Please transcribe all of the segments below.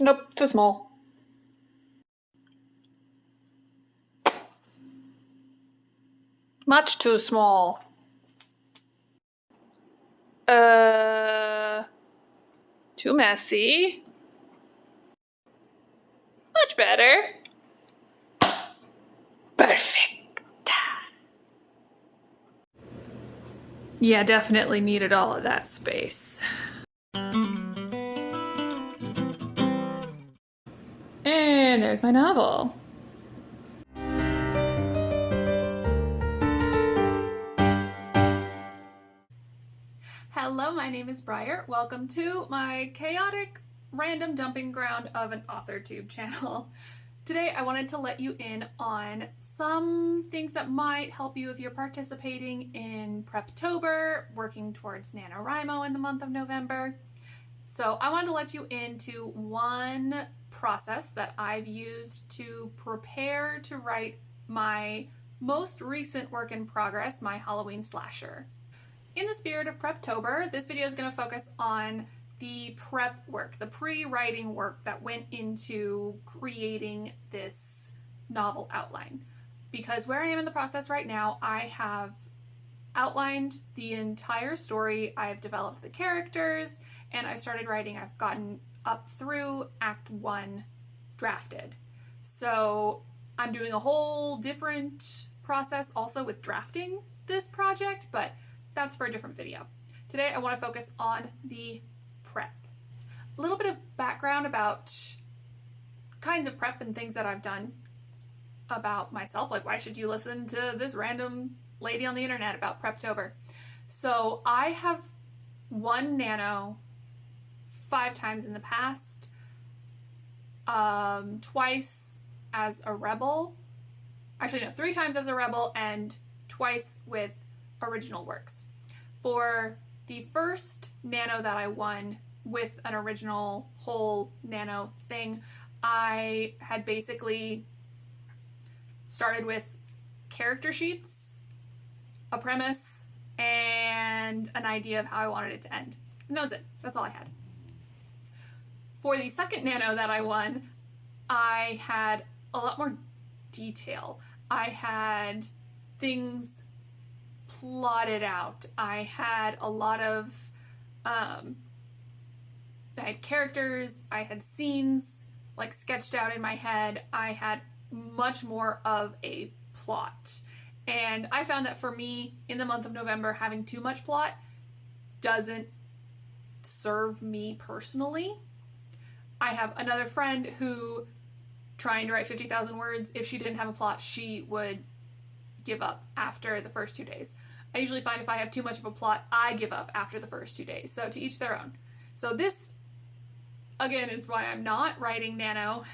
Nope, too small. Much too small. Too messy. Much better. Perfect. Yeah, definitely needed all of that space. And there's my novel. Hello, my name is Briar. Welcome to my chaotic random dumping ground of an AuthorTube channel. Today I wanted to let you in on some things that might help you if you're participating in Preptober, working towards NaNoWriMo in the month of November. So I wanted to let you into one process that I've used to prepare to write my most recent work in progress, my Halloween slasher. In the spirit of Preptober, this video is going to focus on the prep work, the pre-writing work that went into creating this novel outline. Because where I am in the process right now, I have outlined the entire story, I've developed the characters, and I've started writing. I've gotten up through Act 1 drafted. So I'm doing a whole different process also with drafting this project, but that's for a different video. Today I want to focus on the prep. A little bit of background about kinds of prep and things that I've done about myself, like why should you listen to this random lady on the internet about Preptober. So I have won Nano 5 times in the past, twice as a rebel, actually no, 3 times as a rebel and twice with original works. For the first Nano that I won with an original whole Nano thing, I had basically started with character sheets, a premise, and an idea of how I wanted it to end. And that was it. That's all I had. For the second Nano that I won, I had a lot more detail. I had things plotted out. I had a lot of, I had characters, I had scenes like sketched out in my head. I had much more of a plot. And I found that for me, in the month of November, having too much plot doesn't serve me personally. I have another friend who, trying to write 50,000 words, if she didn't have a plot, she would give up after the first 2 days. I usually find if I have too much of a plot, I give up after the first 2 days. So to each their own. So this, again, is why I'm not writing Nano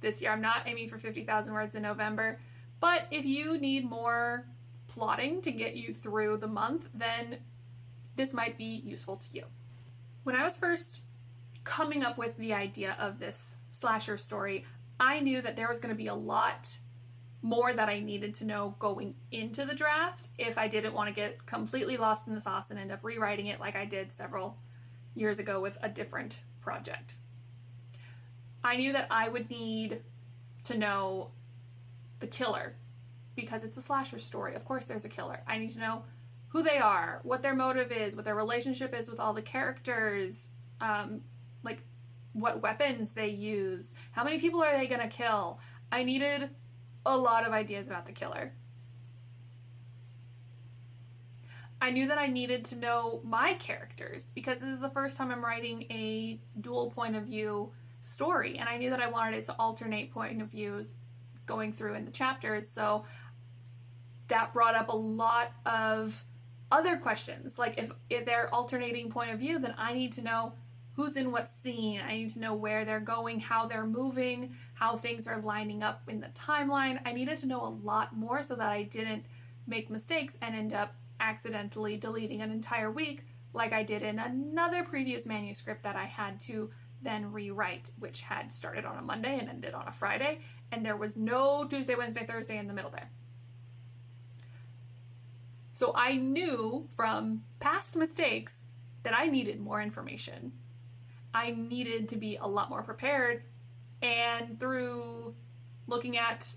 this year. I'm not aiming for 50,000 words in November. But if you need more plotting to get you through the month, then this might be useful to you. When I was first coming up with the idea of this slasher story, I knew that there was going to be a lot more that I needed to know going into the draft if I didn't want to get completely lost in the sauce and end up rewriting it like I did several years ago with a different project. I knew that I would need to know the killer because it's a slasher story. Of course there's a killer. I need to know who they are, what their motive is, what their relationship is with all the characters, like what weapons they use, how many people are they gonna kill. I needed a lot of ideas about the killer. I knew that I needed to know my characters because this is the first time I'm writing a dual point of view story, and I knew that I wanted it to alternate point of views going through in the chapters, so that brought up a lot of other questions. Like if they're alternating point of view, then I need to know who's in what scene. I need to know where they're going, how they're moving, how things are lining up in the timeline. I needed to know a lot more so that I didn't make mistakes and end up accidentally deleting an entire week like I did in another previous manuscript that I had to then rewrite, which had started on a Monday and ended on a Friday, and there was no Tuesday, Wednesday, Thursday in the middle there. So I knew from past mistakes that I needed more information. I needed to be a lot more prepared And through looking at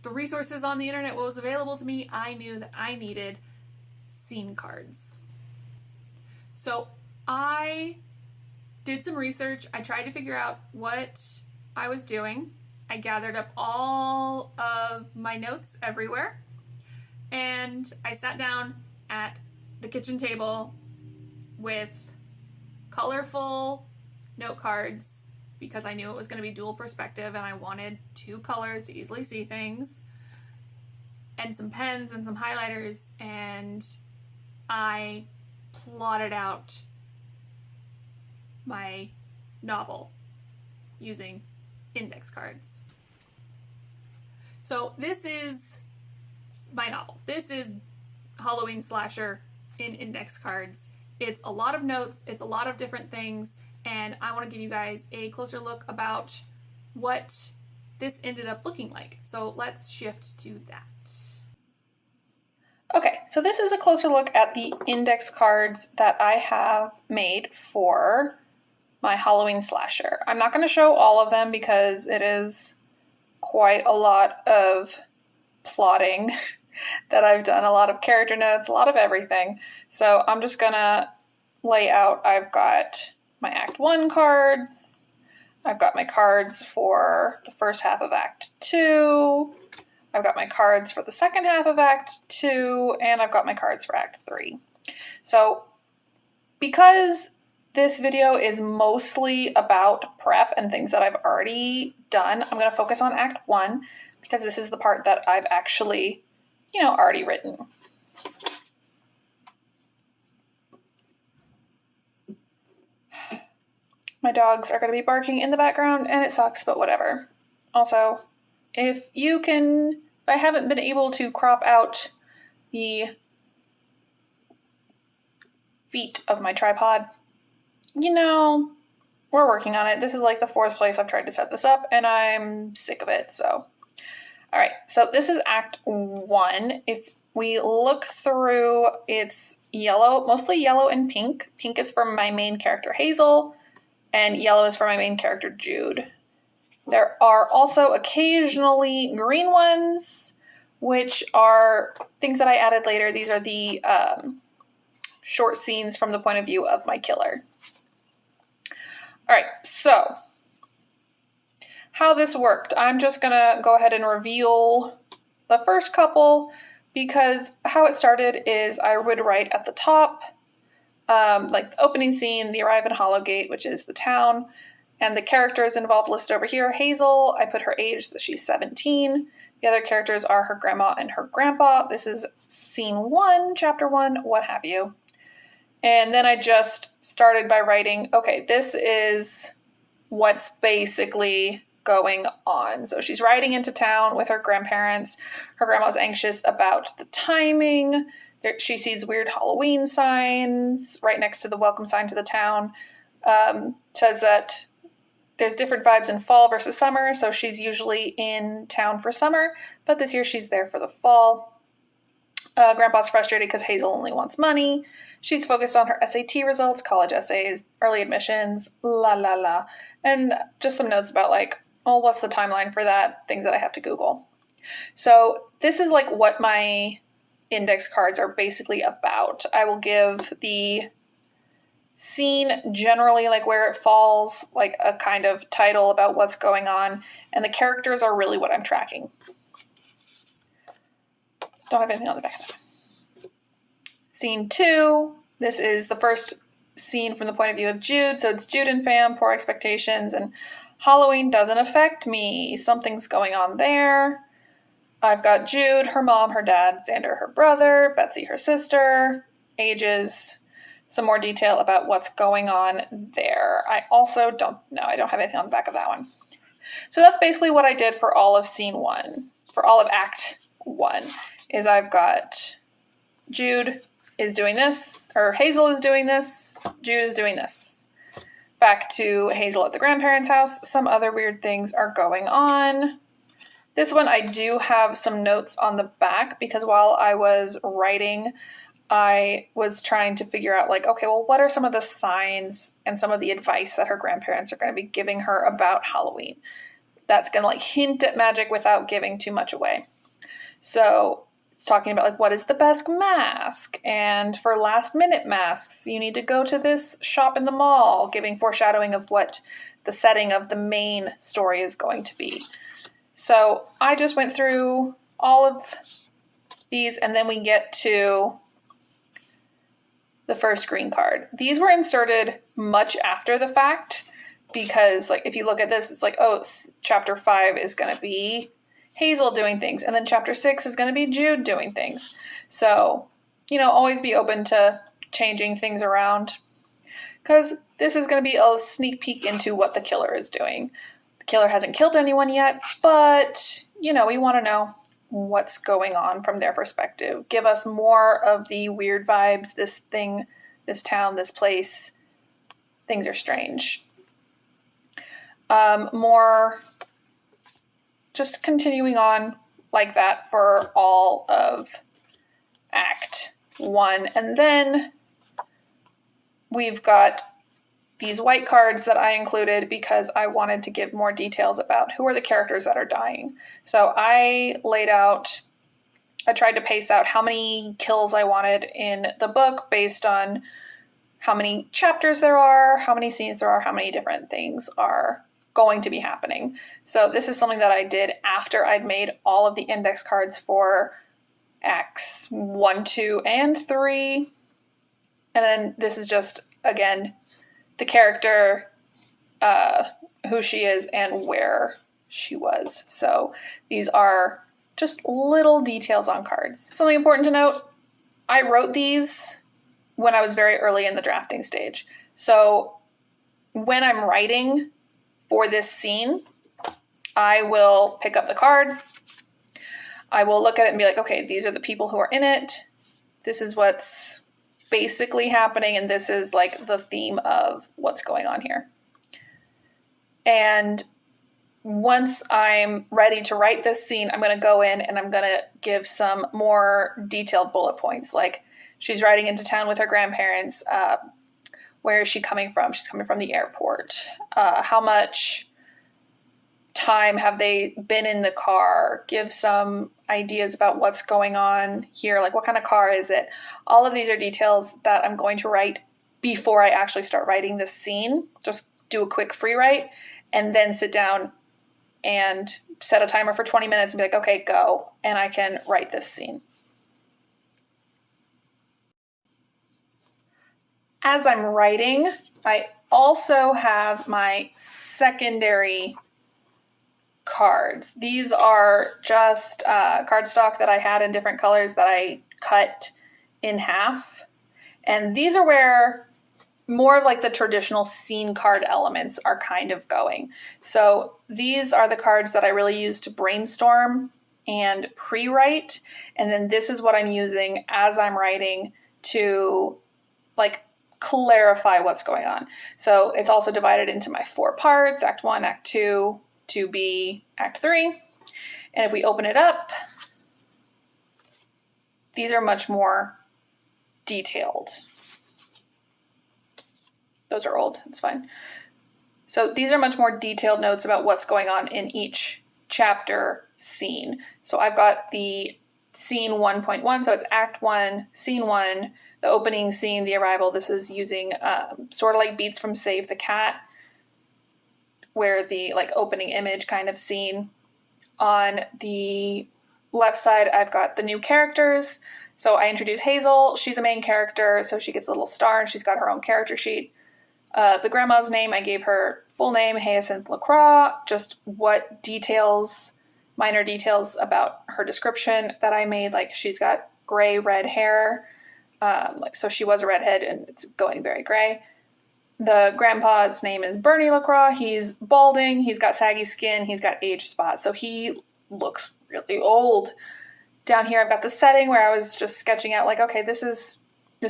the resources on the internet, what was available to me, I knew that I needed scene cards. So I did some research. I tried to figure out what I was doing. I gathered up all of my notes everywhere, and I sat down at the kitchen table with colorful note cards because I knew it was going to be dual perspective and I wanted 2 colors to easily see things, and some pens and some highlighters, and I plotted out my novel using index cards. So this is my novel. This is Halloween Slasher in index cards. It's a lot of notes, it's a lot of different things, and I want to give you guys a closer look about what this ended up looking like. So let's shift to that. Okay, so this is a closer look at the index cards that I have made for my Halloween Slasher. I'm not going to show all of them because it is quite a lot of plotting that I've done, a lot of character notes, a lot of everything. So I'm just going to lay out, I've got my Act 1 cards, I've got my cards for the first half of Act 2, I've got my cards for the second half of Act 2, and I've got my cards for Act 3. So because this video is mostly about prep and things that I've already done, I'm going to focus on Act 1 because this is the part that I've actually, already written. My dogs are going to be barking in the background and it sucks, but whatever. Also, if I haven't been able to crop out the feet of my tripod, we're working on it. This is like the 4th place I've tried to set this up and I'm sick of it, so. All right, so this is Act 1. If we look through, it's yellow, mostly yellow and pink. Pink is for my main character, Hazel, and yellow is for my main character, Jude. There are also occasionally green ones, which are things that I added later. These are the short scenes from the point of view of my killer. All right, so how this worked. I'm just going to go ahead and reveal the first couple because how it started is I would write at the top, like the opening scene, the arrive in Hollowgate, which is the town, and the characters involved listed over here. Hazel, I put her age, that she's 17. The other characters are her grandma and her grandpa. This is scene 1, chapter 1, what have you. And then I just started by writing, okay, this is what's basically going on. So she's riding into town with her grandparents. Her grandma's anxious about the timing. She sees weird Halloween signs right next to the welcome sign to the town. Says that there's different vibes in fall versus summer, so she's usually in town for summer, but this year she's there for the fall. Grandpa's frustrated because Hazel only wants money. She's focused on her SAT results, college essays, early admissions, la la la. And just some notes about what's the timeline for that, things that I have to Google. So this is what my index cards are basically about. I will give the scene generally, where it falls, a kind of title about what's going on, and the characters are really what I'm tracking. Don't have anything on the back of that. Scene 2, this is the first scene from the point of view of Jude, so it's Jude and fam, poor expectations, and Halloween doesn't affect me. Something's going on there. I've got Jude, her mom, her dad, Xander, her brother, Betsy, her sister, ages, some more detail about what's going on there. I also don't have anything on the back of that one. So that's basically what I did for all of scene 1, for all of Act 1, is I've got Jude is doing this, or Hazel is doing this, Jude is doing this. Back to Hazel at the grandparents' house. Some other weird things are going on. This one I do have some notes on the back because while I was writing, I was trying to figure out okay, well, what are some of the signs and some of the advice that her grandparents are going to be giving her about Halloween? that's going to like hint at magic without giving too much away. So it's talking about like what is the best mask, and for last minute masks you need to go to this shop in the mall, giving foreshadowing of what the setting of the main story is going to be. So I just went through all of these, and then we get to the first green card. These were inserted much after the fact because, like, if you look at this, it's like, oh, chapter 5 is going to be Hazel doing things, and then chapter 6 is going to be Jude doing things. So, you know, always be open to changing things around, because this is going to be a sneak peek into what the killer is doing. The killer hasn't killed anyone yet, but, you know, we want to know what's going on from their perspective. Give us more of the weird vibes, this thing, this town, this place, things are strange. More just continuing on like that for all of Act 1. And then we've got these white cards that I included because I wanted to give more details about who are the characters that are dying. So I tried to pace out how many kills I wanted in the book based on how many chapters there are, how many scenes there are, how many different things are going to be happening. So this is something that I did after I'd made all of the index cards for Acts 1, 2, and 3. And then this is just, again, the character, who she is, and where she was. So these are just little details on cards. Something important to note, I wrote these when I was very early in the drafting stage. So when I'm writing for this scene, I will pick up the card. I will look at it and be like, okay, these are the people who are in it. This is what's basically happening, and this is like the theme of what's going on here. And once I'm ready to write this scene, I'm going to go in and I'm going to give some more detailed bullet points, like she's riding into town with her grandparents. Where is she coming from? She's coming from the airport. How much time have they been in the car? Give some ideas about what's going on here, like what kind of car is it? All of these are details that I'm going to write before I actually start writing this scene. Just do a quick free write and then sit down and set a timer for 20 minutes and be like, okay, go, and I can write this scene. As I'm writing, I also have my secondary cards. These are just cardstock that I had in different colors that I cut in half. And these are where more of like the traditional scene card elements are kind of going. So these are the cards that I really use to brainstorm and pre-write. And then this is what I'm using as I'm writing to like clarify what's going on. So it's also divided into my 4 parts: Act 1, Act 2, 2B, Act 3. And if we open it up, these are much more detailed. Those are old, it's fine. So these are much more detailed notes about what's going on in each chapter scene. So I've got the scene 1.1, so it's Act 1, Scene 1, the opening scene, the arrival. This is using sort of like beats from Save the Cat, where the like opening image kind of scene. On the left side, I've got the new characters. So I introduce Hazel. She's a main character, so she gets a little star and she's got her own character sheet. The grandma's name, I gave her full name, Hyacinth LaCroix, just what details, minor details about her description that I made, like she's got gray, red hair, so she was a redhead and it's going very gray. The grandpa's name is Bernie LaCroix. He's balding, he's got saggy skin, he's got age spots, so he looks really old. Down here I've got the setting where I was just sketching out like, okay, this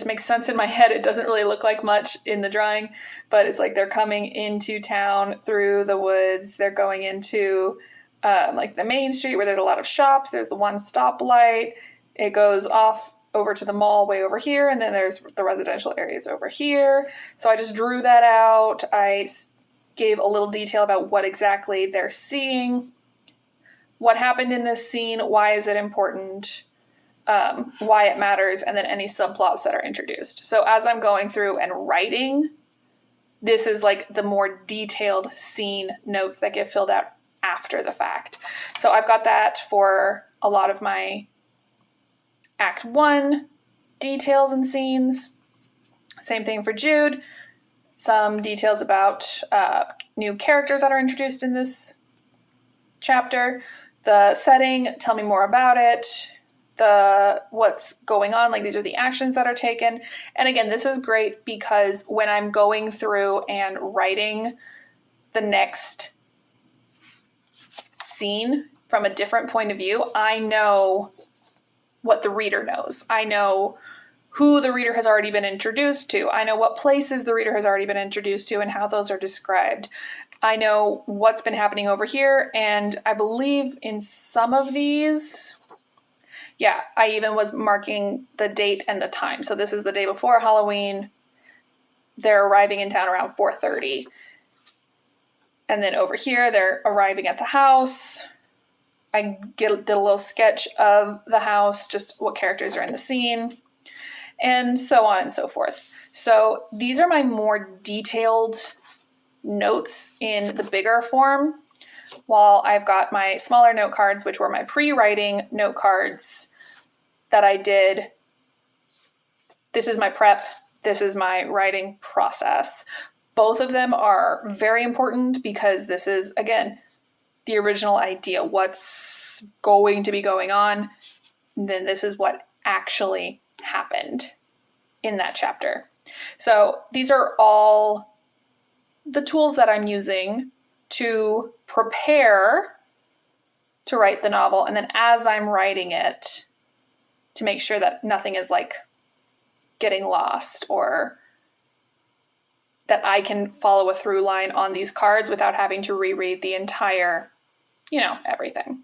makes sense in my head. It doesn't really look like much in the drawing, but it's like they're coming into town through the woods. They're going into like the main street where there's a lot of shops. There's the one stoplight. It goes off over to the mall way over here, and then there's the residential areas over here. So I just drew that out. I gave a little detail about what exactly they're seeing, what happened in this scene, why is it important, why it matters, and then any subplots that are introduced. So as I'm going through and writing, this is like the more detailed scene notes that get filled out after the fact. So I've got that for a lot of my Act 1 details and scenes. Same thing for Jude. Some details about new characters that are introduced in this chapter. The setting, tell me more about it. What's going on, like these are the actions that are taken. And again, this is great because when I'm going through and writing the next scene from a different point of view, I know what the reader knows. I know who the reader has already been introduced to. I know what places the reader has already been introduced to and how those are described. I know what's been happening over here, and I believe in some of these, yeah, I even was marking the date and the time. So this is the day before Halloween. They're arriving in town around 4:30. And then over here, they're arriving at the house. I did a little sketch of the house, just what characters are in the scene, and so on and so forth. So these are my more detailed notes in the bigger form, while I've got my smaller note cards, which were my pre-writing note cards that I did. This is my prep. This is my writing process. Both of them are very important because this is, again, the original idea, what's going to be going on. And then this is what actually happened in that chapter. So these are all the tools that I'm using to prepare to write the novel. And then as I'm writing it, to make sure that nothing is like getting lost, or that I can follow a through line on these cards without having to reread the entire, everything.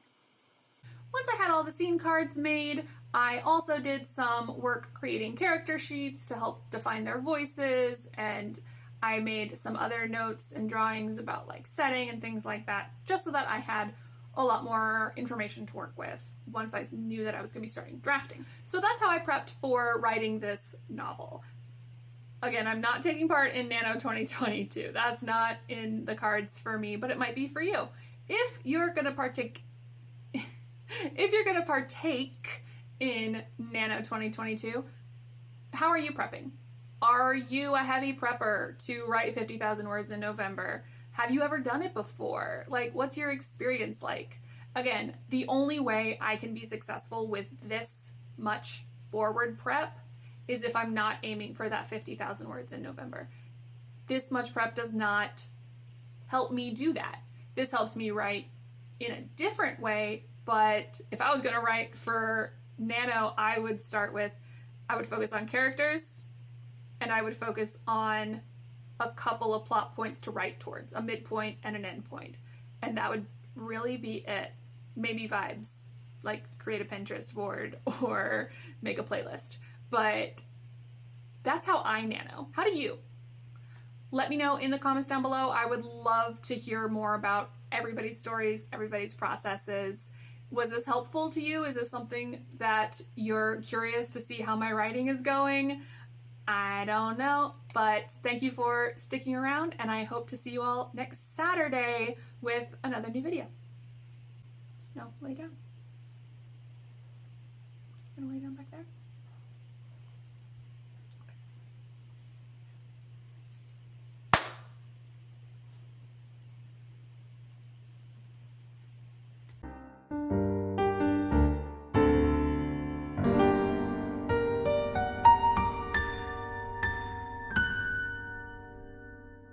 Once I had all the scene cards made, I also did some work creating character sheets to help define their voices, and I made some other notes and drawings about like setting and things like that, just so that I had a lot more information to work with once I knew that I was going to be starting drafting. So that's how I prepped for writing this novel. Again, I'm not taking part in Nano 2022. That's not in the cards for me, but it might be for you. If you're going to partake in Nano 2022, how are you prepping? Are you a heavy prepper to write 50,000 words in November? Have you ever done it before? Like, what's your experience like? Again, the only way I can be successful with this much forward prep is if I'm not aiming for that 50,000 words in November. This much prep does not help me do that. This helps me write in a different way, but if I was going to write for Nano, I would focus on characters, and I would focus on a couple of plot points to write towards, a midpoint and an end point. And that would really be it. Maybe vibes, like create a Pinterest board or make a playlist. But that's how I nano. How do you? Let me know in the comments down below. I would love to hear more about everybody's stories, everybody's processes. Was this helpful to you? Is this something that you're curious to see how my writing is going? I don't know, but thank you for sticking around, and I hope to see you all next Saturday with another new video. No, lay down. Gonna lay down back there.